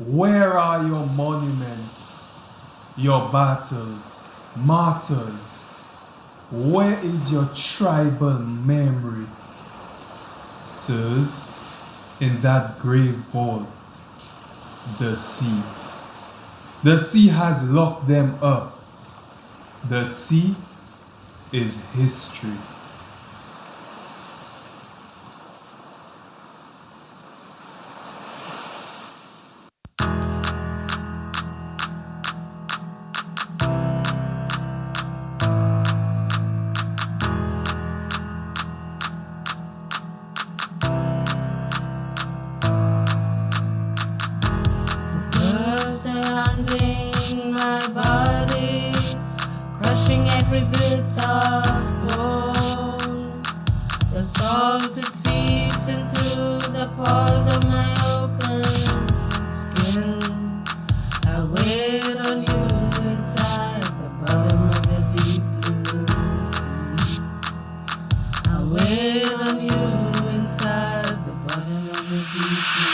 Where are your monuments, your battles, martyrs? Where is your tribal memory? Sirs, in that grave vault, the sea. The sea has locked them up. The sea is history. Surrounding my body, crushing every bit of bone. The salt it seeps into the pores of my open skin. I wait on you inside the bottom of the deep blue sea. I wait on you inside the bottom of the deep blue.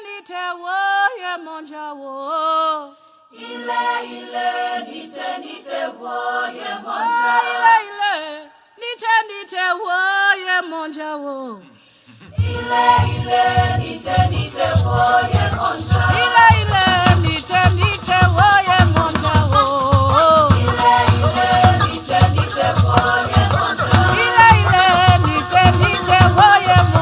Nite wo ye monja wo. Nite wo ye monja. Nite wo ye monja wo. Nite wo ye monja. Nite wo ye monja wo. Nite wo ye monja.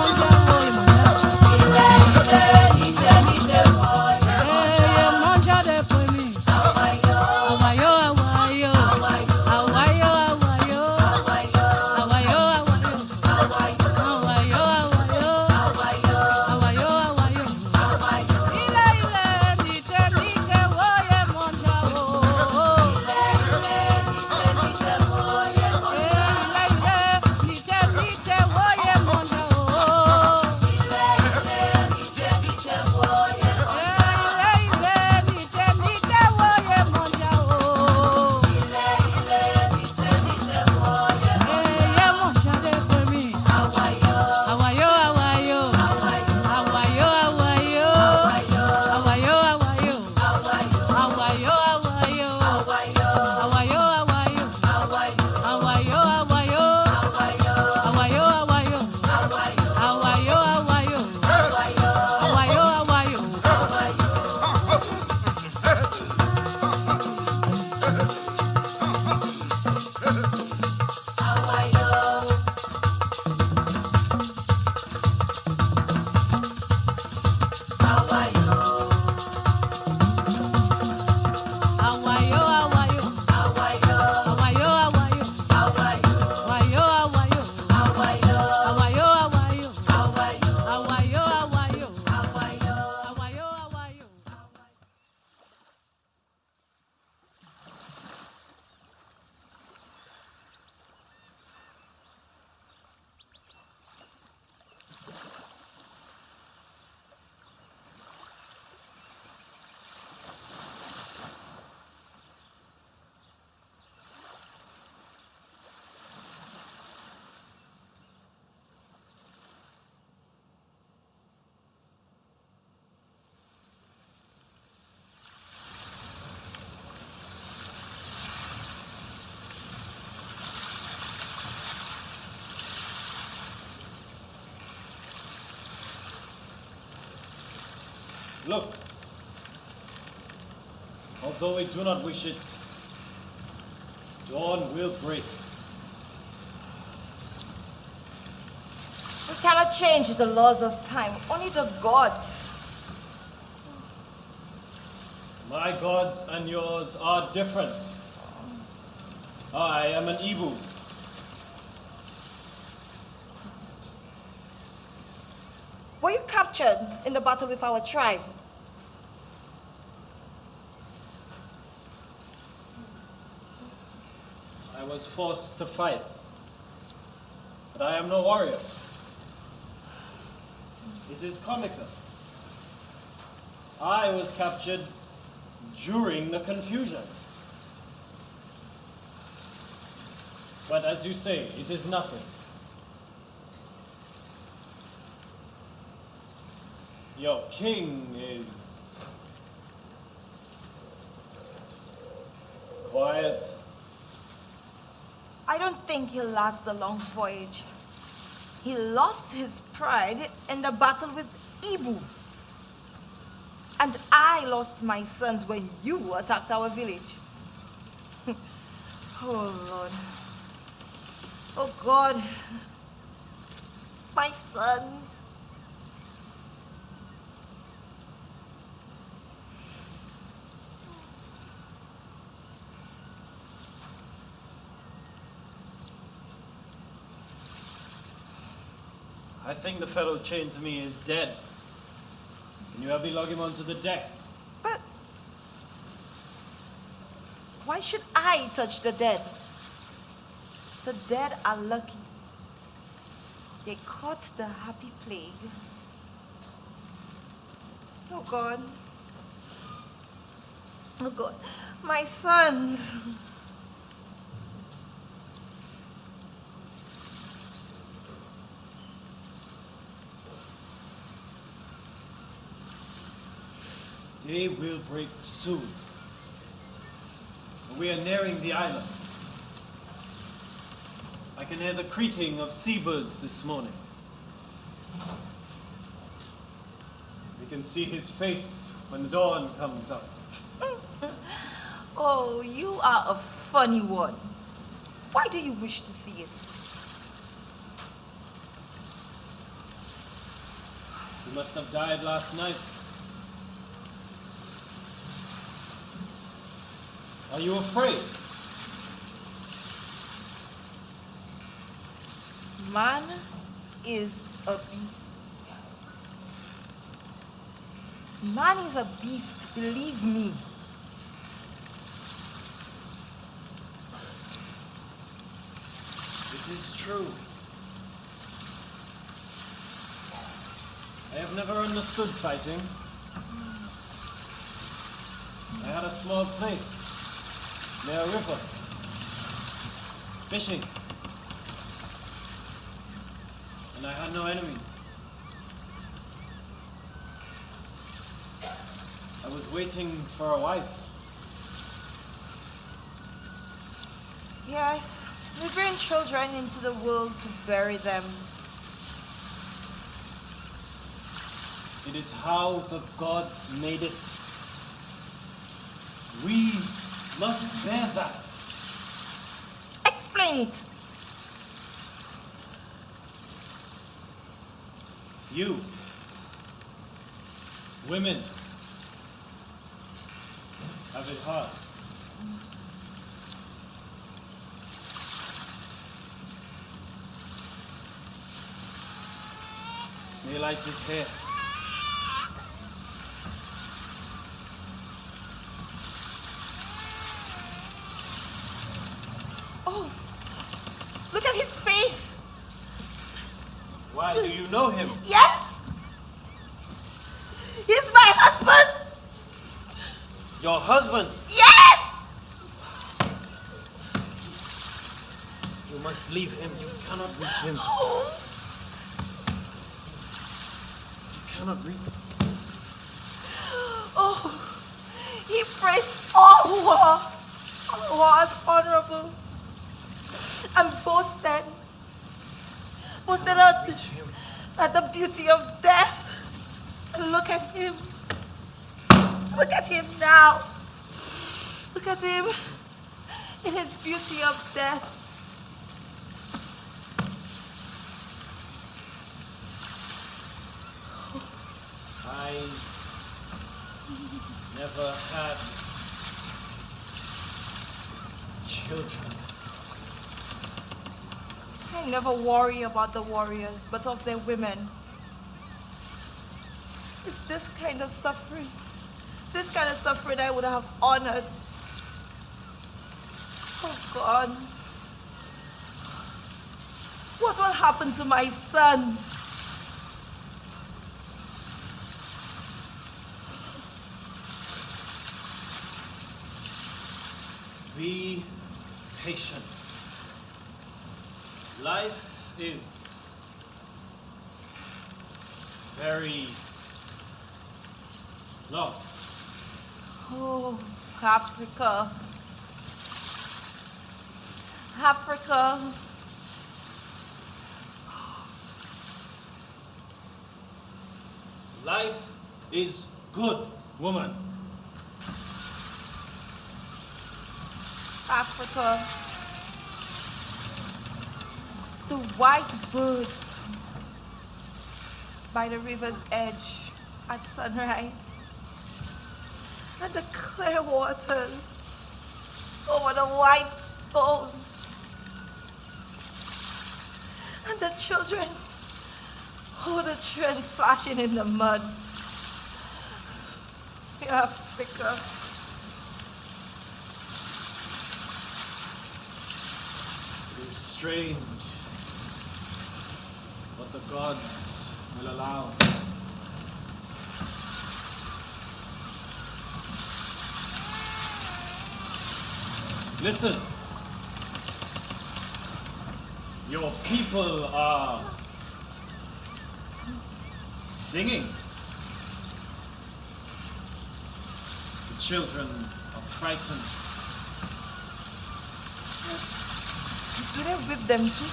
Look. Although we do not wish it, dawn will break. We cannot change the laws of time, only the gods. My gods and yours are different. I am an Ibu. Were you captured in the battle with our tribe? I was forced to fight, but I am no warrior. It is comical. I was captured during the confusion. But as you say, it is nothing. Your king is quiet. I don't think he'll last the long voyage. He lost his pride in the battle with Ibu. And I lost my sons when you attacked our village. Oh, Lord. Oh, God. My sons. I think the fellow chained to me is dead. Can you help me log him onto the deck? But why should I touch the dead? The dead are lucky. They caught the happy plague. Oh, God. Oh, God. My sons. Day will break soon. We are nearing the island. I can hear the creaking of seabirds this morning. We can see his face when the dawn comes up. Oh, you are a funny one. Why do you wish to see it? He must have died last night. Are you afraid? Man is a beast. Man is a beast, believe me. It is true. I have never understood fighting. I had a small place near a river, fishing, and I had no enemies. I was waiting for a wife. Yes, we bring children into the world to bury them. It is how the gods made it. We must bear that. Explain it. You, women, have it hard. Daylight is here. Oh, look at his face. Why, do you know him? Yes. He's my husband. Your husband? Yes. You must leave him. You cannot reach him. Oh. You cannot reach him. Oh, he praised all war. All war as honorable. And boasted Reach him. at the beauty of death. And look at him. Look at him now. Look at him in his beauty of death. I never had children. I never worry about the warriors, but of their women. It's this kind of suffering I would have honored. Oh God. What will happen to my sons? Be patient. Life is very long. Oh, Africa. Africa. Life is good, woman. Africa. The white birds by the river's edge at sunrise, and the clear waters over the white stones, and the children, oh, the children splashing in the mud. Africa. It is strange what the gods will allow. Listen. Your people are singing. The children are frightened. Do they whip them too?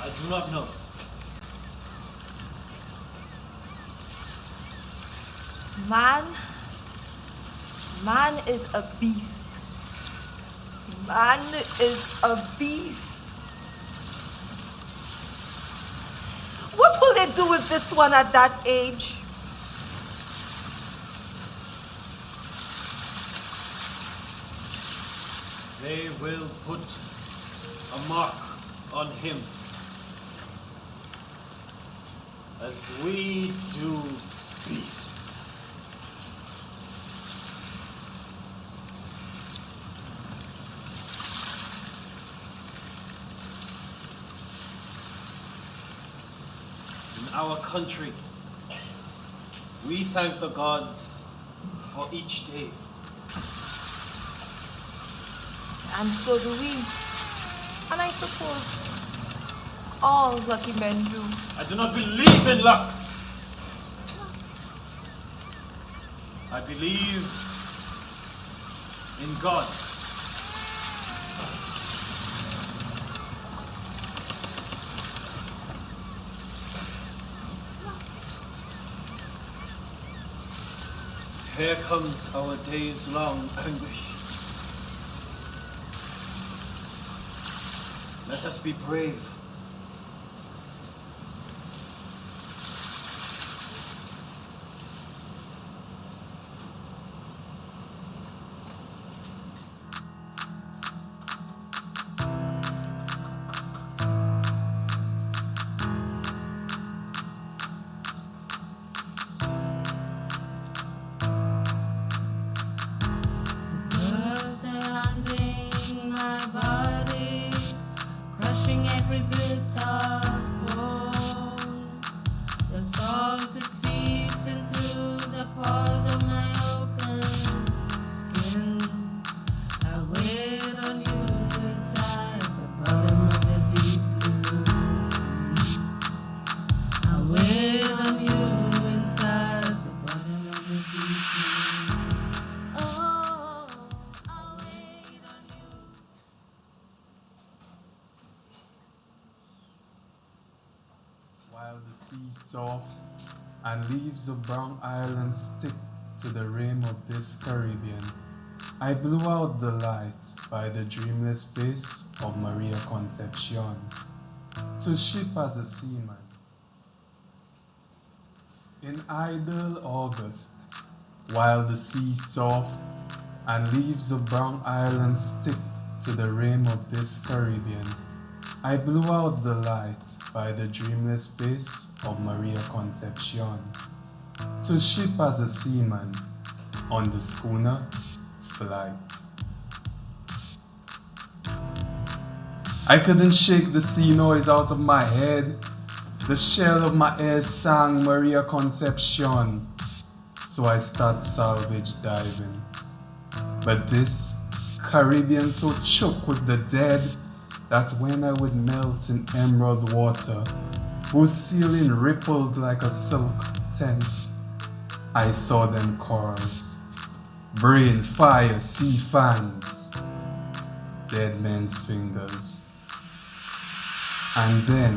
I do not know. Man is a beast. Man is a beast. What will they do with this one at that age? They will put a mark on him, as we do beasts. In our country, we thank the gods for each day. And so do we. And I suppose all lucky men do. I do not believe in luck. I believe in God. Here comes our days-long anguish. Let us be brave. Surrounding my body, crushing every bit of bone. The salt it seeps into the pores of my open skin. I wait on you inside the bottom of the deep blue sea. I wait on you inside the bottom of the deep blue. Oh, I wait on you. While the sea soft and leaves of brown islands stick to the rim of this Caribbean. I blew out the light by the dreamless face of Maria Concepcion to ship as a seaman. In idle August, while the sea soft and leaves of brown islands stick to the rim of this Caribbean, I blew out the light by the dreamless face of Maria Concepcion to ship as a seaman on the schooner Flight. I couldn't shake the sea noise out of my head. The shell of my ears sang Maria Concepcion, so I start salvage diving. But this Caribbean so choked with the dead that when I would melt in emerald water, whose ceiling rippled like a silk tent, I saw them corals, brain, fire, sea fans, dead men's fingers, and then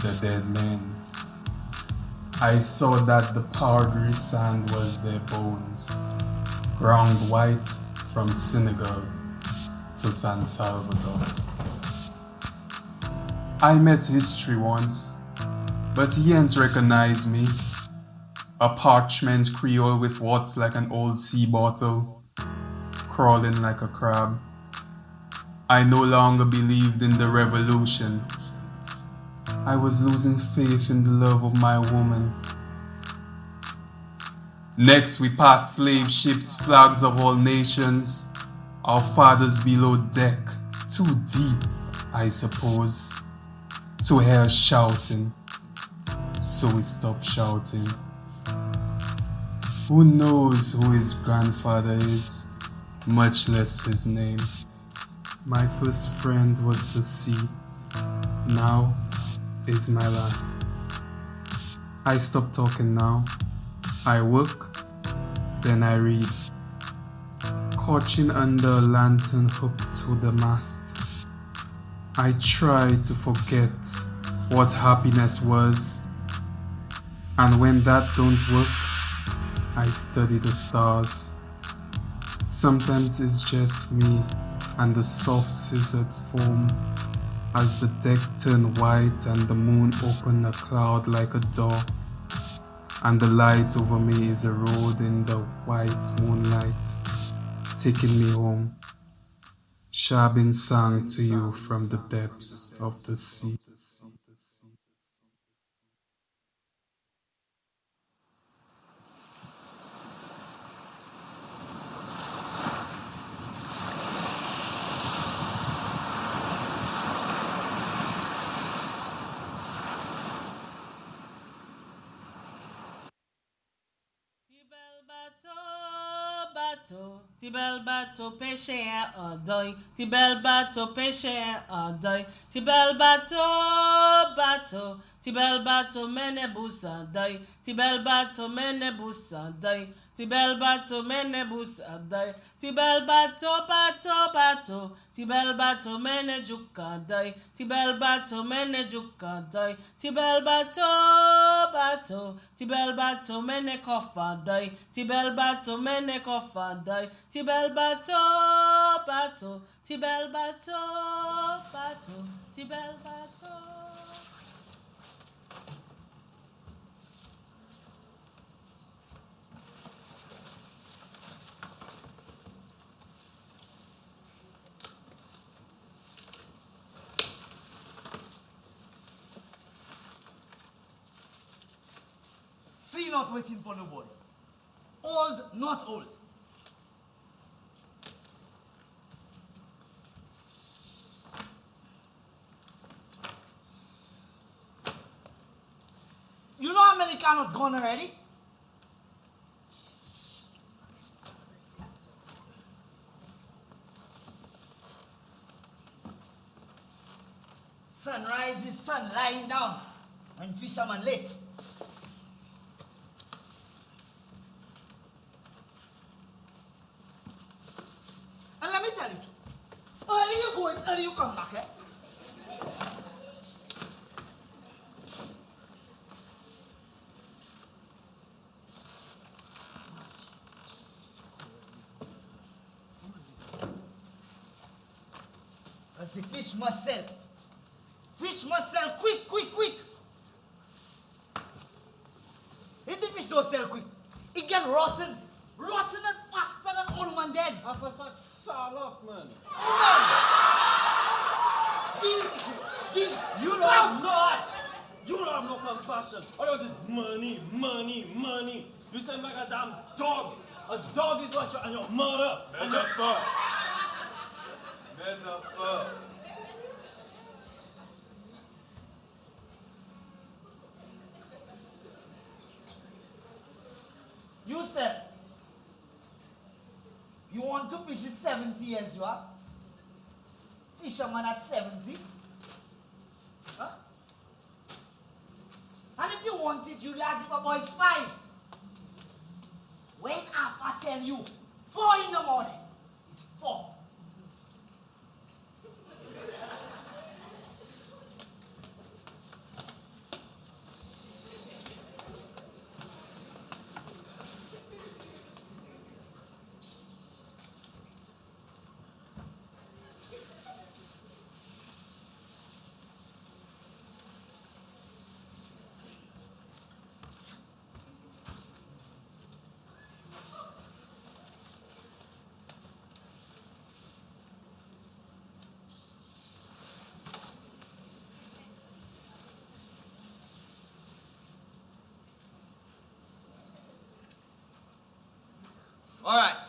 the dead men. I saw that the powdery sand was their bones, ground white from Senegal to San Salvador. I met history once, but he ain't recognize me. A parchment Creole with what's like an old sea bottle, crawling like a crab. I no longer believed in the revolution. I was losing faith in the love of my woman. Next we passed slave ships, flags of all nations, our fathers below deck, too deep, I suppose, to hear shouting, so we stopped shouting. Who knows who his grandfather is, much less his name. My first friend was the sea, now is my last. I stop talking now. I work, then I read, crouching under a lantern hooked to the mast. I try to forget what happiness was, and when that don't work, I study the stars. Sometimes it's just me and the soft scissored foam as the deck turn white and the moon open a cloud like a door, and the light over me is a road in the white moonlight, taking me home. Shabin sang to you from the depths of the sea. Tibel bateau pêché en deuil, Tibel bateau pêché en deuil, Tibel bateau, Tibel bateau mène bous en deuil, Tibel bateau mène bous en deuil, Tibel bateau mène bous en deuil, Tibel bateau, Tibel bateau mène juk en deuil, Tibel bateau mène juk en deuil, Tibel bateau, Tibel bateau mène coff en deuil, Tibel bateau mène coff en deuil, Tibel bateau, Tibel bateau, Tibel bateau. Sea not waiting for nobody. Old, not old. You know how many cannot gone already? Sunrise is sun lying down and fisherman late. And let me tell you too, early you go and early you come back, eh? fish must sell. Fish must sell quick, quick, quick. If the fish don't sell quick, it get rotten. Rotten and faster than old man dead. Half a sack salop, man. You don't have not. You don't have no compassion. All you want is money, money, money. You sound like a damn dog. A dog is what you and your mother. There's a fuck. There's a fuck. You said you want to fish 70 years, you are? Fisherman at 70? Huh? And if you want it, you ask if a boy is 5. When I tell you 4 in the morning, it's 4. All right.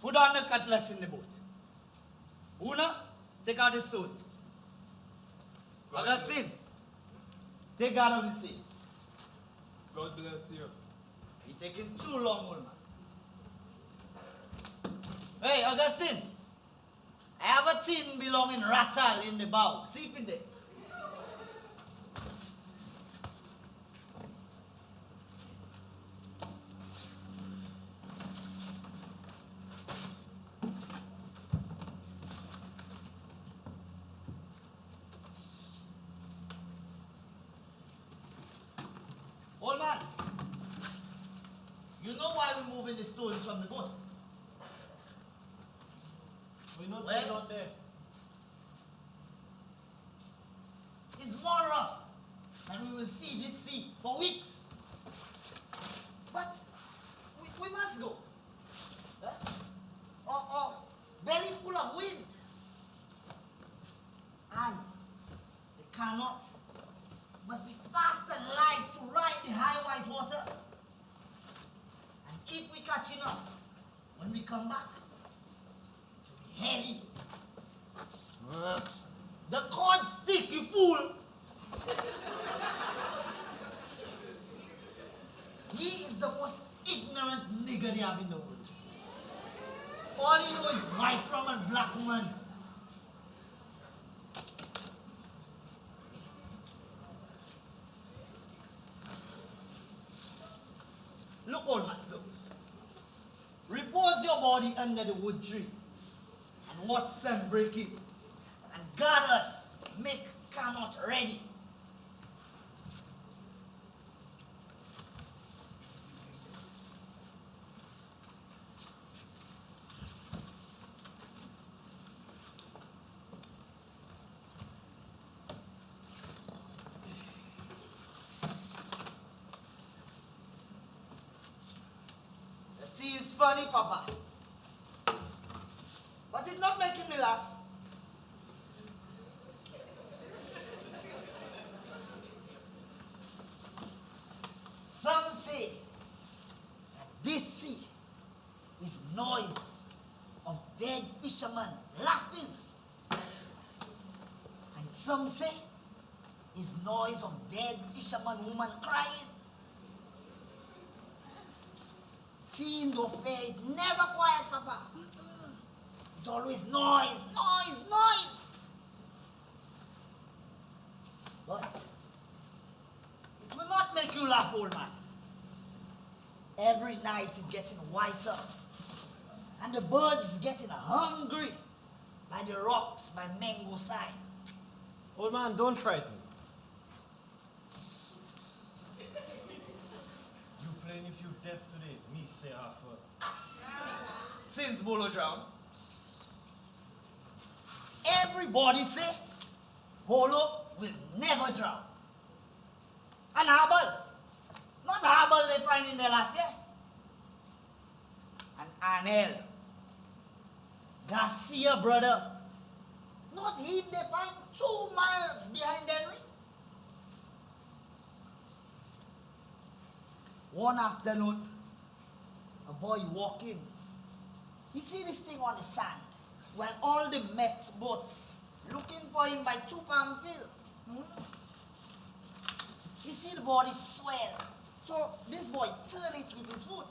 Put on the cutlass in the boat. Una, take out the sword. Augustine, take out of the sea. God bless you. You're taking too long, old man. Hey, Augustine, I have a tin belonging rattle in the bow. See if it's there. Old man, you know why we're moving the stones from the boat? We're not Well, out there. It's more rough, and we will see this sea for weeks. But we must go. Huh? Or belly full of wind. And the cannot must be fast and light to ride the high white water. And if we catch enough, when we come back, it will be heavy. The cord stick, you fool! He is the most ignorant nigger they have in the world. All he knows is white rum and black woman. Look, old man, look. Repose your body under the wood trees and watch sun breaking. And guard us, make cannot ready. The sea is funny, Papa. But it's not making me laugh. Some say that this sea is noise of dead fishermen laughing. And some say is noise of dead fisherman woman crying. Sea in the fair is never quiet, Papa. It's always noise, noise, noise. But it will not make you laugh, old man. Every night it's getting whiter. And the birds getting hungry by the rocks by Mango side. Old man, don't frighten. You playing if you deaf today, me say half a. Since Bolo drowned, everybody say Bolo will never drown. And Abel, not Abel they find in the last year. And Anel, Garcia brother, not him they find 2 miles behind Henry. One afternoon, a boy walking. He see this thing on the sand, while all the Mets boats looking for him by 2 palm field. He see the body swell. So this boy turn it with his foot.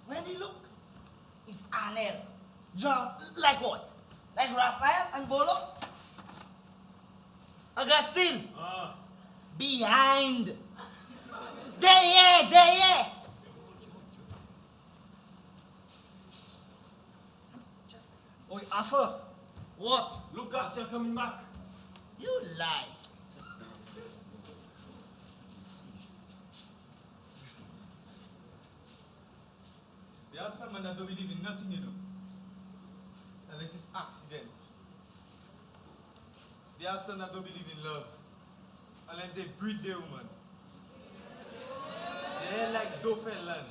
When he look, it's Anel. John, like what? Like Raphael and Bolo? Augustine. Behind. There. Oi, Arthur, What? look, Garcia coming back. You lie. There are some men that don't believe in nothing, you know. Unless it's accident. There are some that don't believe in love. Unless they breed their woman. They're like Dauphin land.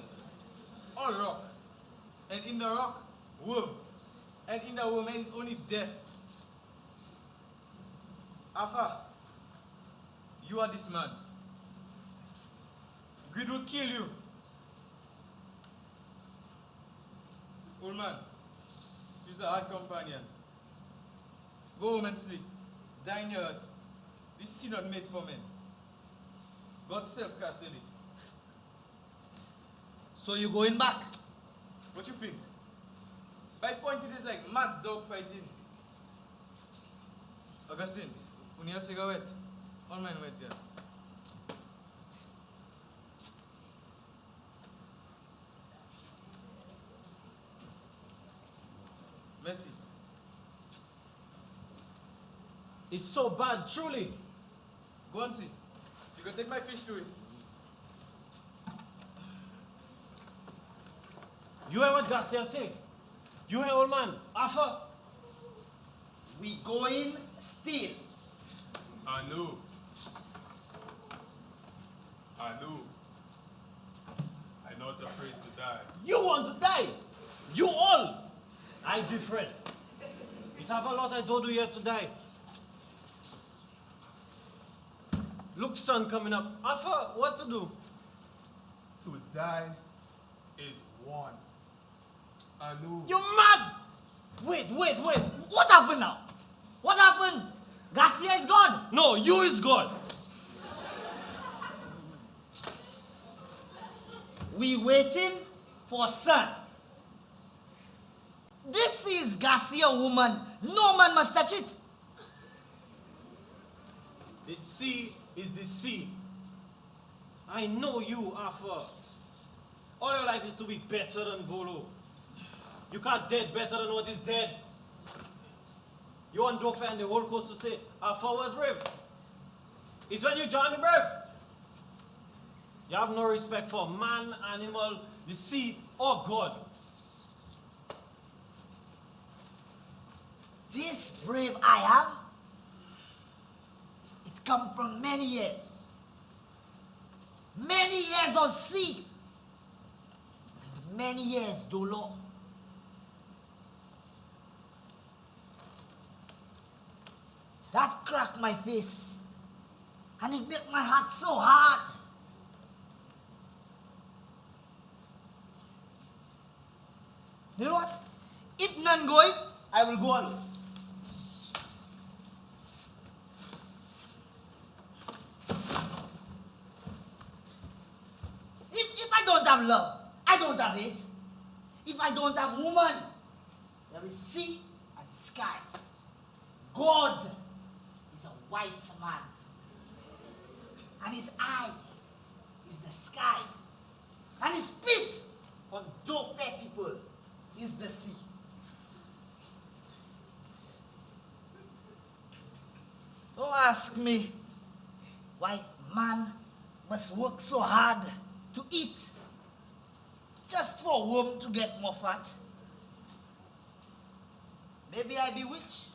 All rock. And in the rock, worm. And in the woman is only death. Alpha, you are this man. Greed will kill you. Old man, you're a hard companion. Go home and sleep. Die in your hut. This sea not made for men. God self-casted it. So you going back? What you think? By point it is like mad dog fighting. Augustine, you need a cigarette? All mine wet there. Merci. It's so bad, truly. Go and see. You can take my fish to it. You hear what Garcia say? You hear, old man? Arthur? We going still. I know. I'm not afraid to die. You want to die? You all? I different. It have a lot I don't do yet to die. Look, sun coming up. Arthur, what to do? To die is once. I know. You mad? Wait. What happened now? What happened? Garcia is gone. No, you is God. We waiting for sun. This is Garcia woman. No man must touch it. The sea is the sea. I know you, Arthur. All your life is to be better than Bolo. You can't dead better than what is dead. You want Dauphin and the whole coast to say, Arthur was brave. It's when you join the brave. You have no respect for man, animal, the sea, or God. This brave I have, it come from many years. Many years of sea. And many years dolo. That cracked my face. And it made my heart so hard. You know what? If none going, I will go alone. If I don't have love, I don't have it. If I don't have woman, there is sea and sky. God is a white man. And his eye is the sky. And his spit on those fair people is the sea. Don't ask me why man must work so hard to eat just for worm to get more fat. Maybe I bewitch.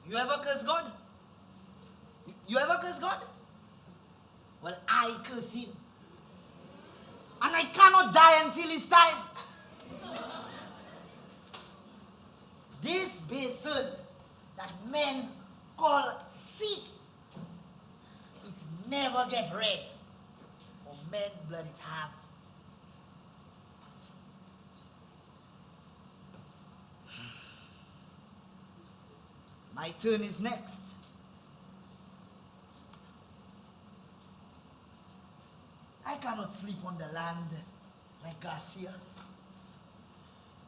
You ever curse God? You ever curse God? Well, I curse him. And I cannot die until it's time. This basin that men call sea, it never get red. For men blood it have. My turn is next. I cannot sleep on the land like Garcia.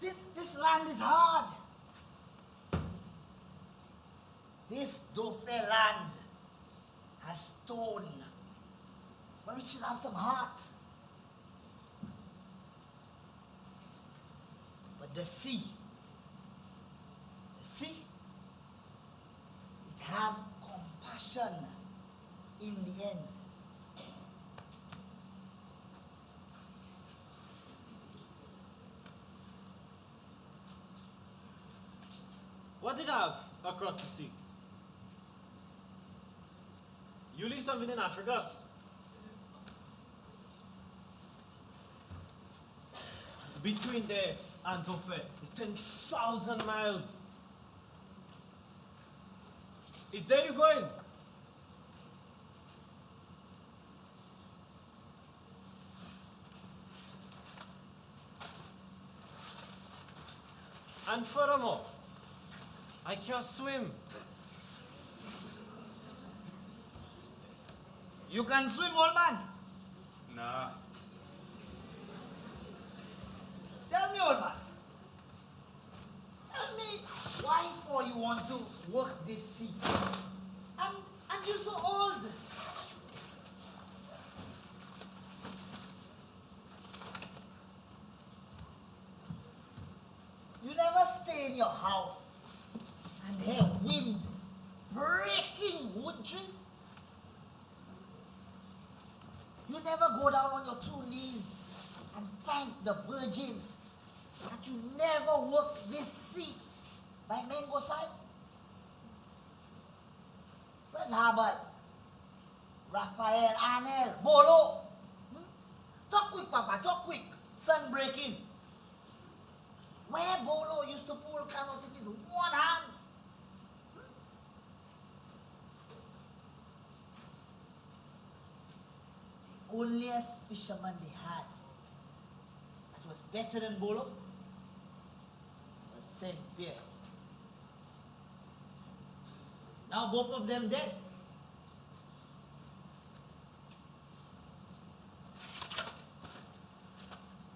This land is hard. This Dauphin land has stone, but it should have some heart. But the sea, it have compassion in the end. What did I have across the sea? You leave something in Africa. Between there and Dauphin is 10,000 miles. It's there you're going. And furthermore, I can't swim. You can swim, old man. Nah. Tell me, old man. Tell me why for you want to work this sea. And you're so old. You never stay in your house and hear wind breaking wood trees. You never go down on your 2 knees and thank the Virgin that you never worked this sea by mango side. Where's Harbert? Raphael, Arnel, Bolo? Talk quick, Papa, talk quick. Sun breaking. Where Bolo used to pull canoes in his one hand. The onlyest fisherman they had that was better than Bolo was Saint Pierre. Now both of them dead.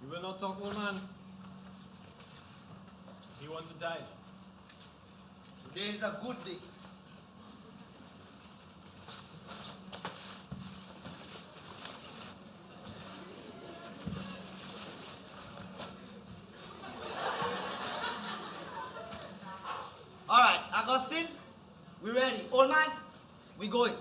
You will not talk, old man. You want to die. Today is a good day. All right, Augustine, we ready. Old man, we going.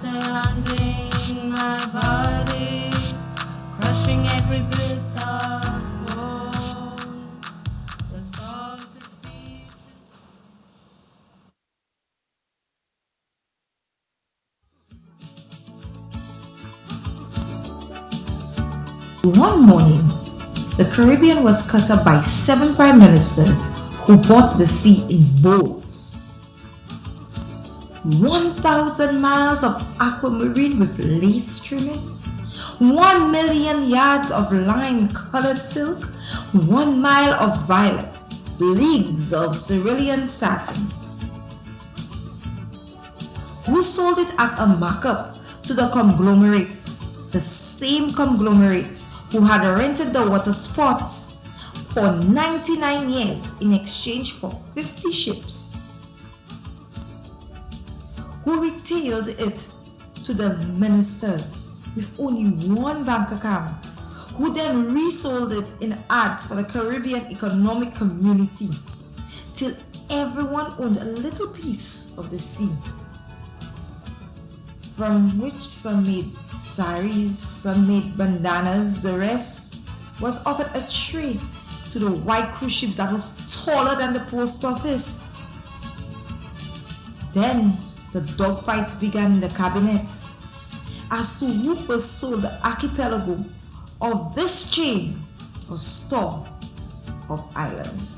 Surrounding my body, crushing every bit of bone. The salted seas. One morning, the Caribbean was cut up by 7 prime ministers who bought the sea in boats. 1,000 miles of aquamarine with lace trimmings, 1 million yards of lime-colored silk, 1 mile of violet, leagues of cerulean satin. Who sold it at a markup to the conglomerates, the same conglomerates who had rented the water spots for 99 years in exchange for 50 ships, who retailed it to the ministers with only one bank account, who then resold it in ads for the Caribbean Economic Community, till everyone owned a little piece of the sea, from which some made saris, some made bandanas, the rest was offered a trade to the white cruise ships that was taller than the post office. Then the dogfights began in the cabinets as to who first sold the archipelago of this chain or store of islands.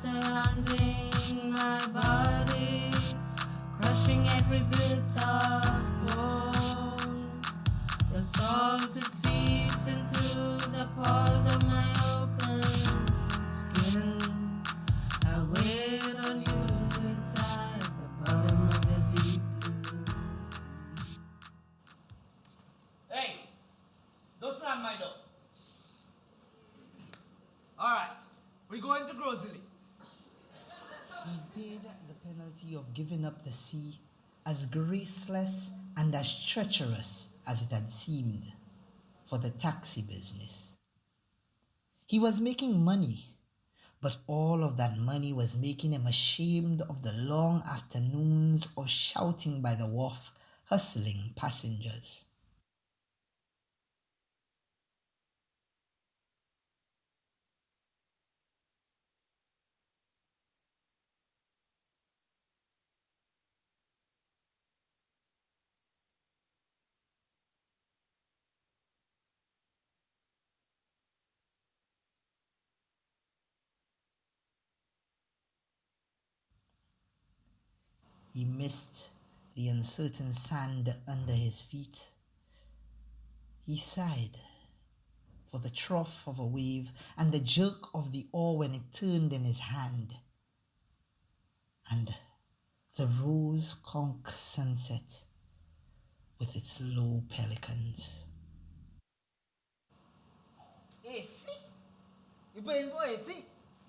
Surrounding my body, crushing every bit of bone. The salt it seeps into the pores of my open skin. I wait on you inside the bottom of the deep blue sea. Hey, don't slam my door. All right, we're going to Grosley. He paid the penalty of giving up the sea, as graceless and as treacherous as it had seemed, for the taxi business. He was making money, but all of that money was making him ashamed of the long afternoons of shouting by the wharf, hustling passengers. He missed the uncertain sand under his feet. He sighed for the trough of a wave and the jerk of the oar when it turned in his hand, and the rose-conch sunset with its low pelicans. AC? You paying for AC?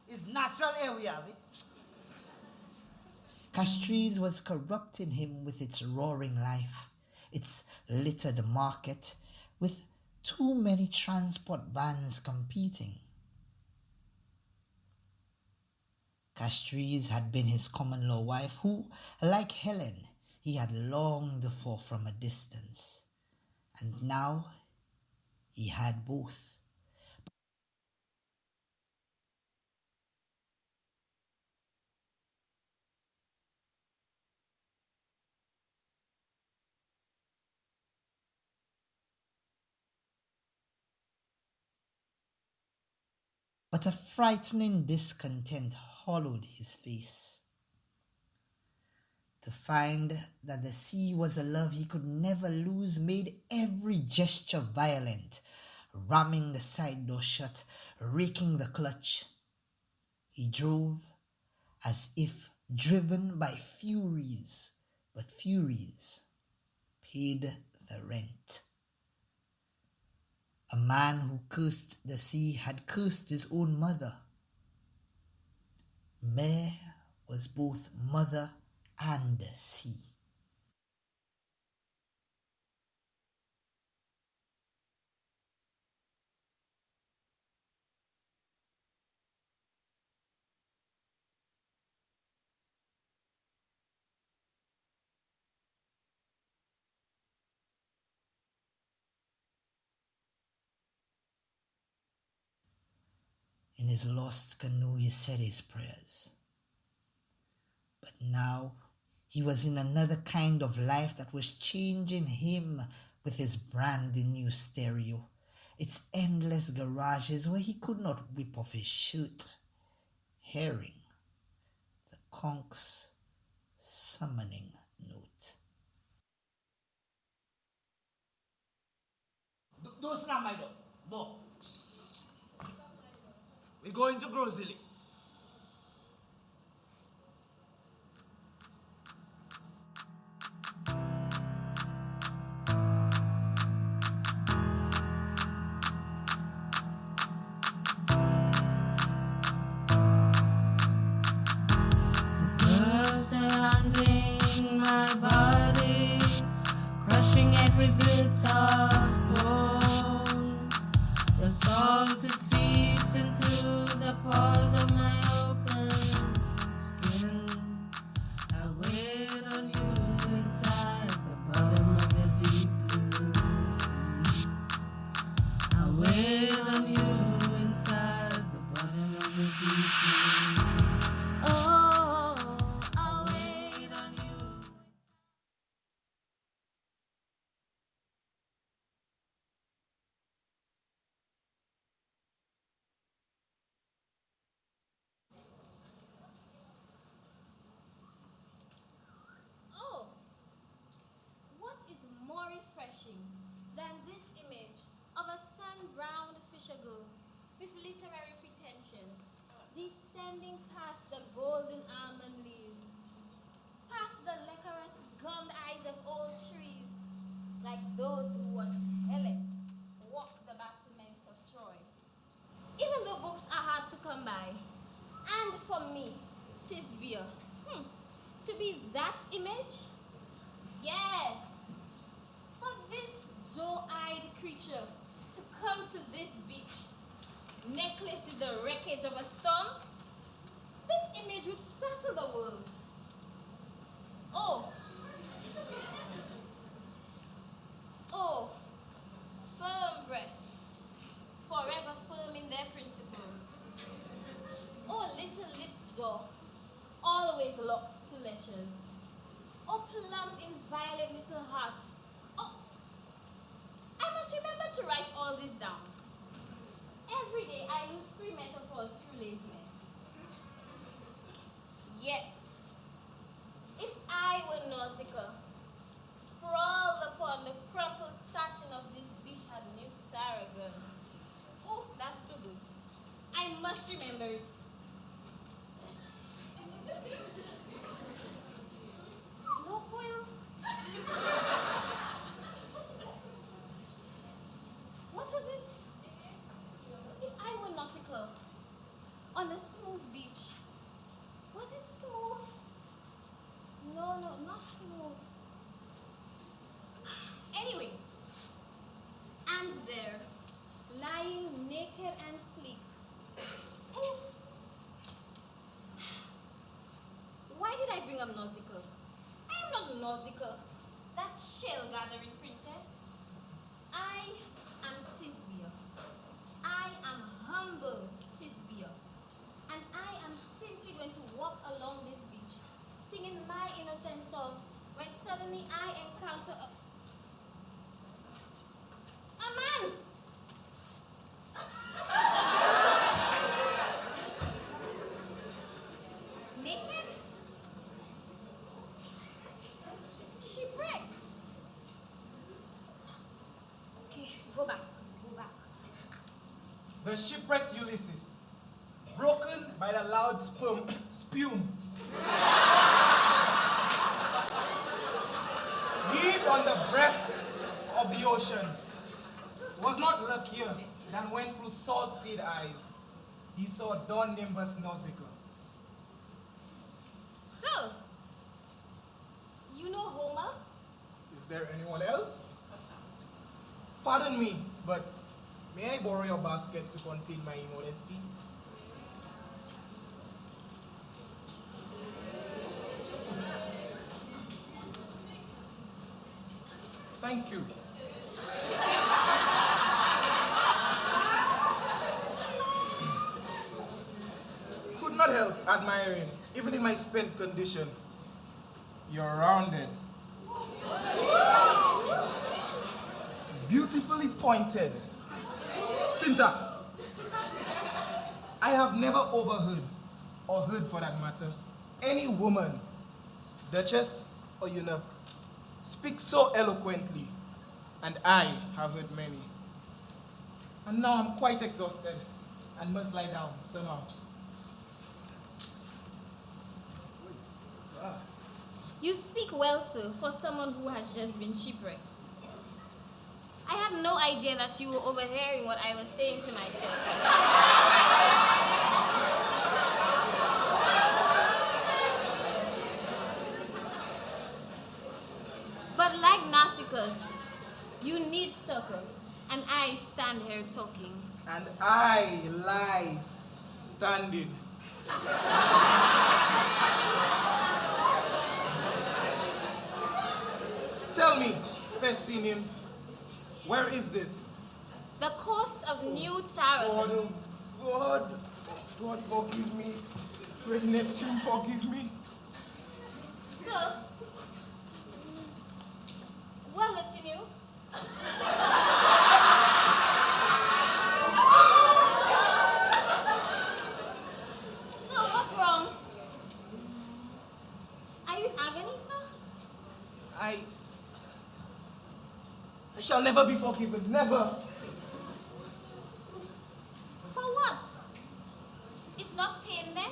It's natural air we have it. Castries was corrupting him with its roaring life, its littered market, with too many transport vans competing. Castries had been his common-law wife who, like Helen, he had longed for from a distance. And now he had both. But a frightening discontent hollowed his face. To find that the sea was a love he could never lose made every gesture violent, ramming the side door shut, raking the clutch. He drove as if driven by furies, but furies paid the rent. A man who cursed the sea had cursed his own mother. Mare was both mother and sea. In his lost canoe he said his prayers. But now he was in another kind of life that was changing him with his brandy new stereo, its endless garages where he could not whip off his shirt, hearing the conk's summoning note. Don't slam my door. No. We're going to Grozily. Girls surrounding my body, crushing every bit of bone. The salt it seeps into the pores of my open skin. I wait on you inside the bottom of the deep blue sea. I wait on you inside the bottom of the deep blue. Oh, I wait on you. Oh, what is more refreshing than this image of a sun-browned fisher girl with literary pretensions descending past the golden almond leaves, past the lecherous gummed eyes of old trees, like those who watched Helen walk the battlements of Troy. Even though books are hard to come by, and for me, Tisbia, to be that image? Yes! For this doe-eyed creature to come to this beach, necklaced with the wreckage of a storm, this image would startle the world. Oh! Oh, firm breasts, forever firm in their principles. Oh, little-lipped door, always locked to lectures. Oh, plump, inviolate little heart. Oh, I must remember to write all this down. Every day I use 3 metaphors through laziness. Yet, if I were Nausicaa, sprawled upon the crumpled satin of this beach at New Tarragon. Oh, that's too good. I must remember it. No quills. What was it? If I were nautical, on a smooth beach, was it smooth? No, not smooth. Anyway, and there, lying naked and sleek. Oh. Why did I bring up Nausicaa? I am not Nausicaa, that shell-gathering princess. I am Tisbia. I am humble Tisbia. And I am simply going to walk along this beach, singing my innocent song, when suddenly I encounter a man! Naked? Shipwrecked? Okay, go back. The shipwrecked Ulysses, broken by the loud spume, heaved on the breast of the ocean, was not luckier than when through salt-seed eyes he saw dawn nimbus Nausicaa. So, you know Homer? Is there anyone else? Pardon me, but may I borrow your basket to contain my immodesty? Thank you. Could not help admiring, even in my spent condition. You're rounded. beautifully pointed. Syntax. I have never overheard, or heard for that matter, any woman, duchess or eunuch, speak so eloquently, and I have heard many. And now I'm quite exhausted and must lie down somehow. You speak well, sir, for someone who has just been shipwrecked. I had no idea that you were overhearing what I was saying to myself. But like Nausicaa, you need succor, and I stand here talking. And I lie standing. Tell me, fair sea nymph, where is this? The coast of New Tarragon. God forgive me. Great Neptune forgive me. Sir, what hurting you? So what's wrong? Are you in agony, sir? I shall never be forgiven, never. For what? It's not pain then?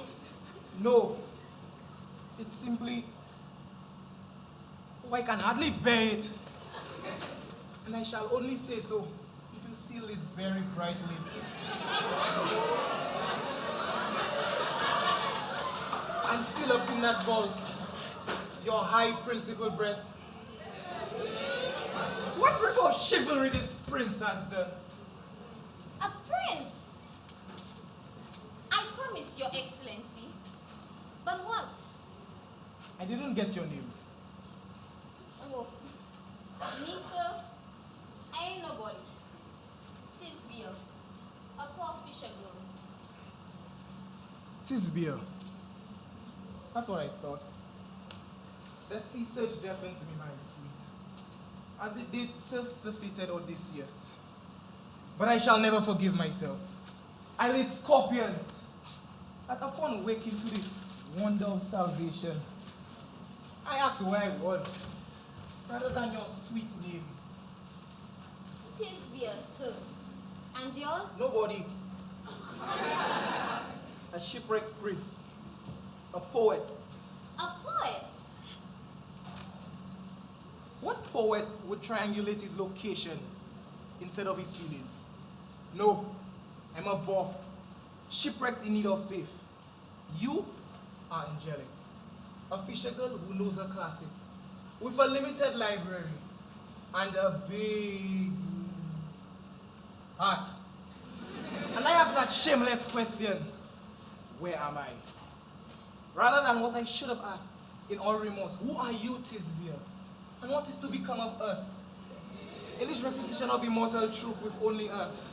No. It's simply, I can hardly bear it. And I shall only say so if you seal these very bright lips. And seal up in that vault your high principled breast. What break of chivalry this prince has done? A prince? I promise, Your Excellency. But what? I didn't get your name. Oh, me, sir? I ain't nobody. 'Tis Bill, a poor fisher girl. Tis beer. That's what I thought. The sea surge deafens me, my sweet, as it did self-defeated Odysseus. But I shall never forgive myself. I lit scorpions, that upon waking to this wonder of salvation, I asked where I was, rather than your sweet name. 'Tis Bill, sir. And yours? Nobody. A shipwrecked prince, a poet. A poet. What poet would triangulate his location instead of his feelings? No, I'm a bore, shipwrecked in need of faith. You are angelic, a fisher girl who knows her classics, with a limited library and a big heart. And I ask that shameless question, where am I? Rather than what I should have asked in all remorse, who are you, Tisbia? And what is to become of us? In this repetition of immortal truth with only us.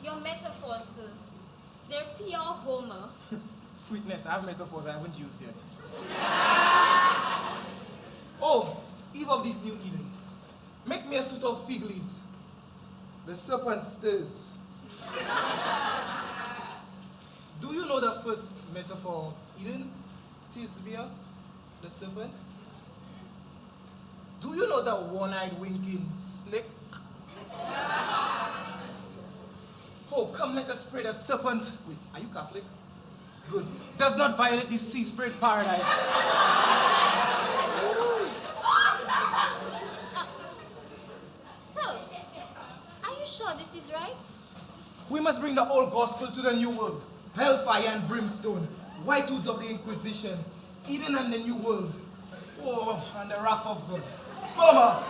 Your metaphors, sir. They're pure Homer. Sweetness, I have metaphors I haven't used yet. Oh, Eve of this new Eden, make me a suit of fig leaves. The serpent stirs. Do you know the first metaphor of Eden? Tisbia, the serpent? Do you know the one-eyed winking snake? Oh, come let us pray the serpent. Wait, are you Catholic? Good. Does not violate this sea-sprayed paradise. So, are you sure this is right? We must bring the old gospel to the new world. Hellfire and brimstone, white hoods of the Inquisition, Eden and the new world. Oh, and the wrath of God. Firmer,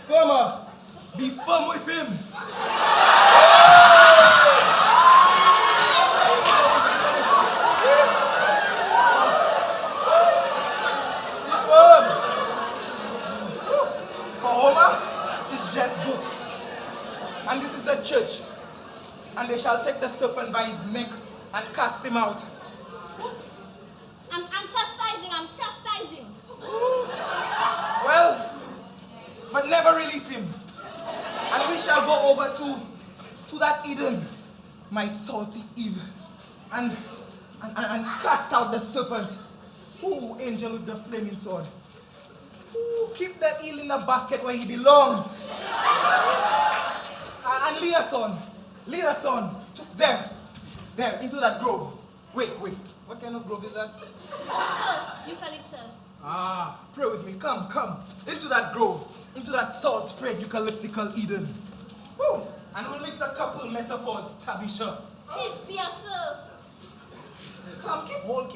firmer, be firm with him. Be firm. For Homer, it's just books. And this is the church. And they shall take the serpent by his neck and cast him out. I'm chastising. Well, but never release him. And we shall go over to that Eden, my salty Eve, and cast out the serpent. Ooh, angel with the flaming sword. Ooh, keep that eel in the basket where he belongs. And lead us on. Lead us on. There, into that grove. Wait. What kind of grove is that? Also, eucalyptus. Ah, pray with me. Come. Into that grove. Into that salt-spread eucalyptical Eden. Woo. And we'll mix a couple metaphors, Tabisha. S.P.A.C, sir. Come, keep hold.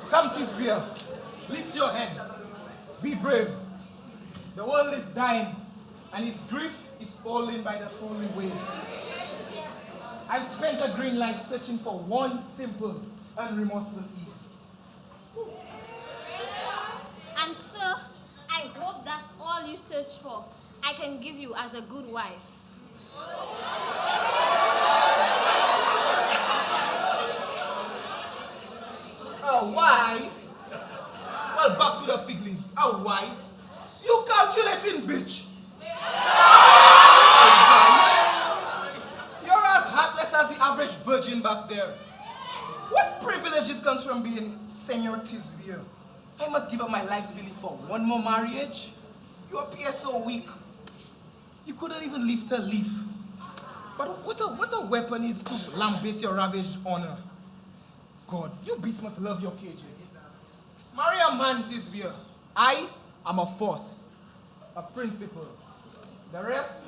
Come, Tisbia. Lift your head. Be brave. The world is dying, and his grief is falling by the falling waves. I've spent a green life searching for one simple, unremorseful Eve. And sir, I hope that all you search for, I can give you as a good wife. A wife? Well, back to the fig leaves. A wife? You calculating, bitch. You're as heartless as the average virgin back there. What privileges comes from being Senor Tisbia? I must give up my life's belief for one more marriage? You appear so weak. You couldn't even lift a leaf. But what a weapon is to lambaste your ravaged honor. God, you beasts must love your cages. Marry a man, Tisbia. I am a force, a principle. The rest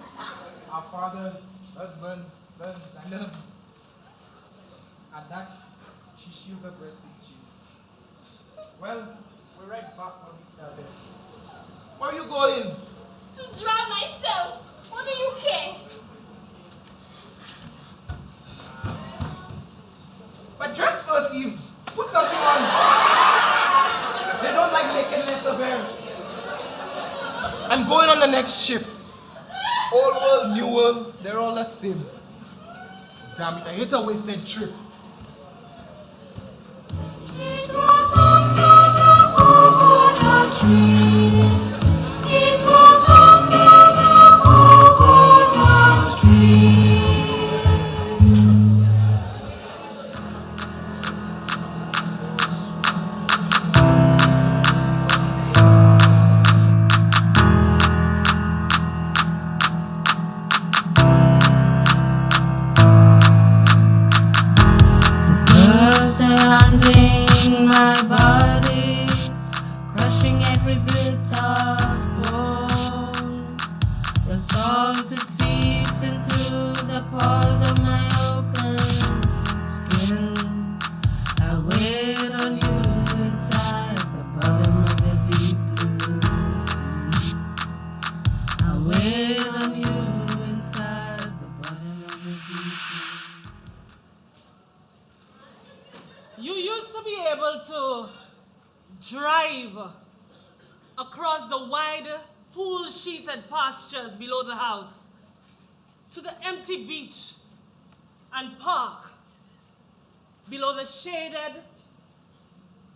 are fathers, husbands, sons, and enemies. At that, she shields her breast in shield. Well, we're right back where we started. Where are you going? To drown myself. What do you care? But dress first, Eve. Put something on. They don't like nakedness of bears. I'm going on the next ship. Old world, new world, they're all the same. Damn it, I hate a wasted trip. It was under the coconut tree. It was under the coconut tree. Surrounding my body, crushing every bit of bone. The salt it seeps into the pores of my open skin. I wait on you inside the bottom of the deep blue sea. I wait on you inside the bottom of the deep blue. You used to be able to drive across the wide pool-sheeted pastures below the house to the empty beach and park below the shaded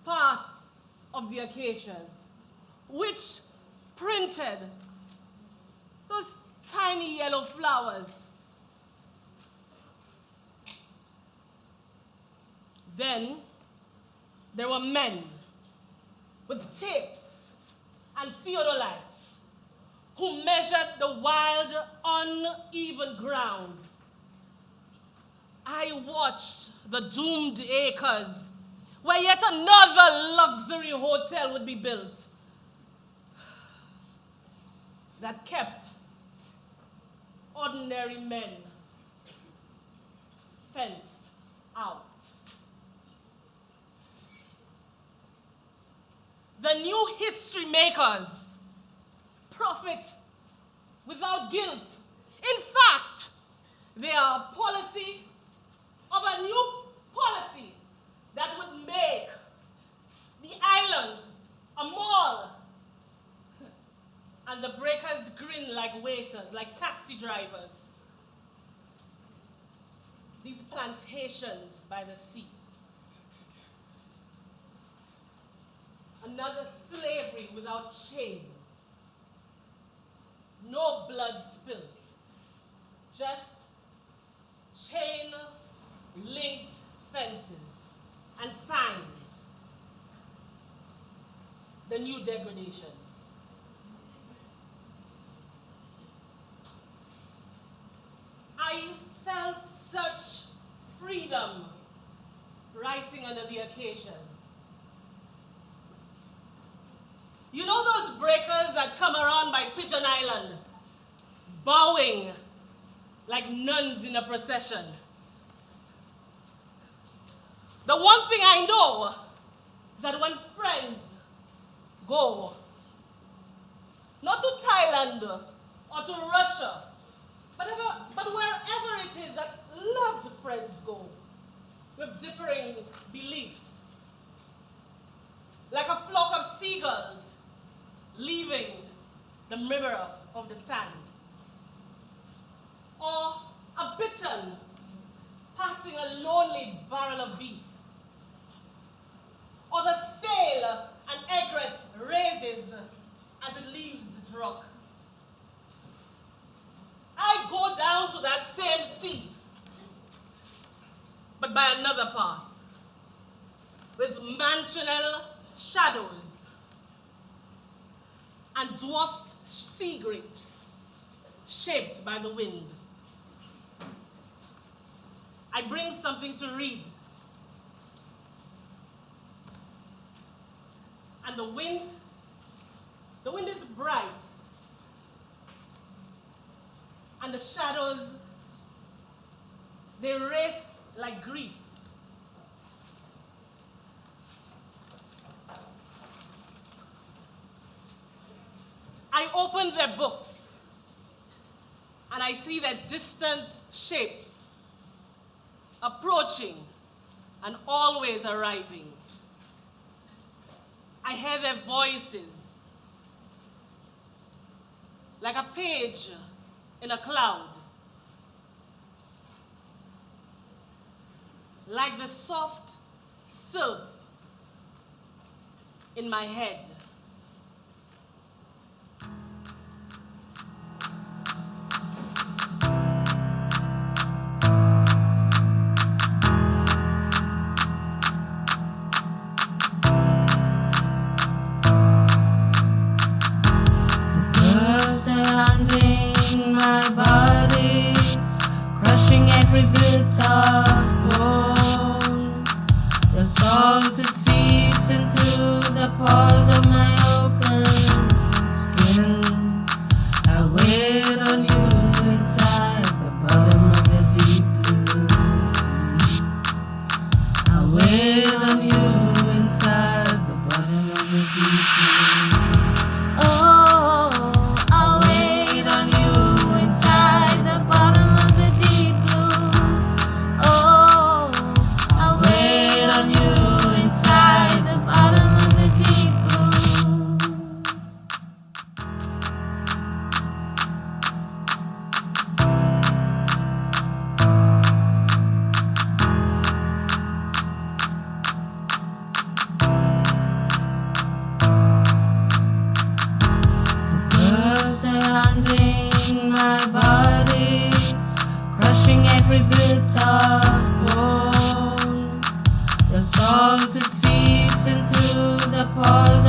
path of the acacias, which printed those tiny yellow flowers. Then there were men with tapes and theodolites who measured the wild, uneven ground. I watched the doomed acres where yet another luxury hotel would be built that kept ordinary men fenced out. The new history makers profit without guilt. In fact, they are a policy of a new policy that would make the island a mall. And the breakers grin like waiters, like taxi drivers. These plantations by the sea. Another slavery without chains. No blood spilt. Just chain-linked fences and signs. The new degradations. I felt such freedom writing under the acacias. You know those breakers that come around by Pigeon Island, bowing like nuns in a procession? The one thing I know is that when friends go, not to Thailand or to Russia, but wherever it is that loved friends go, with differing beliefs, like a flock of seagulls leaving the mirror of the sand, or a bittern passing a lonely barrel of beef, or the sail an egret raises as it leaves its rock. I go down to that same sea, but by another path, with mansional shadows and dwarfed sea grapes shaped by the wind. I bring something to read, and the wind is bright, and the shadows, they race like grief. I open their books, and I see their distant shapes approaching and always arriving. I hear their voices like a page in a cloud, like the soft silk in my head. My body, crushing every bit of bone. The salt, it seeps into the pores of my open skin. I wait on you inside the bottom of the deep blue sea. I wait on you inside the bottom of the deep blue. My body, crushing every bit of bone. The salt, it seeps into the pores